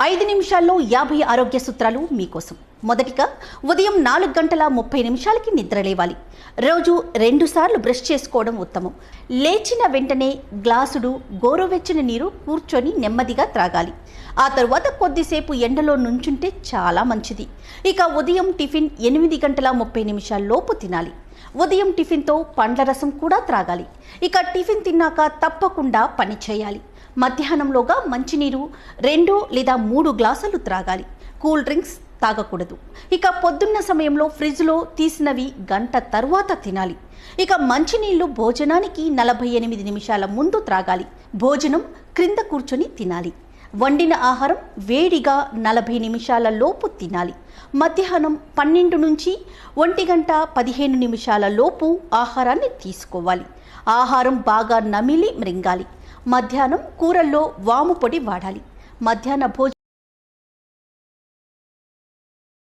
5 నిమిషాల్లో 50 ఆరోగ్య సూత్రాలు మీకోసం. మొదటిగా ఉదయం 4 గంటల 30 నిమిషాలకి నిద్ర లేవాలి. రోజు 2 సార్లు బ్రష్ చేసుకోవడం ఉత్తమం. లేచిన వెంటనే గ్లాసుడు గోరువెచ్చని నీరు కూర్చొని నెమ్మదిగా త్రాగాలి. ఆ తరువాత కొద్దిసేపు ఎండలో నుంచుంటే చాలా మంచిది. ఇక ఉదయం టిఫిన్ 8 గంటల 30 నిమిషాల్లోపు తినాలి. ఉదయం టిఫిన్తో పండ్ల రసం కూడా త్రాగాలి. ఇక టిఫిన్ తిన్నాక తప్పకుండా పని చేయాలి. మధ్యాహ్నంలోగా మంచినీరు 2 లేదా 3 గ్లాసులు త్రాగాలి. కూల్ డ్రింక్స్ తాగకూడదు. ఇక పొద్దున్న సమయంలో ఫ్రిడ్జ్లో తీసినవి గంట తర్వాత తినాలి. ఇక మంచినీళ్లు భోజనానికి 48 నిమిషాల ముందు త్రాగాలి. భోజనం క్రింద కూర్చొని తినాలి. వండిన ఆహారం వేడిగా 40 నిమిషాల లోపు తినాలి. మధ్యాహ్నం 12 నుంచి 1 గంట 15 నిమిషాల లోపు ఆహారాన్ని తీసుకోవాలి. ఆహారం బాగా నమిలి మృంగాలి. మధ్యాహ్నం కూరల్లో వాము పొడి వాడాలి. మధ్యాహ్న భోజనం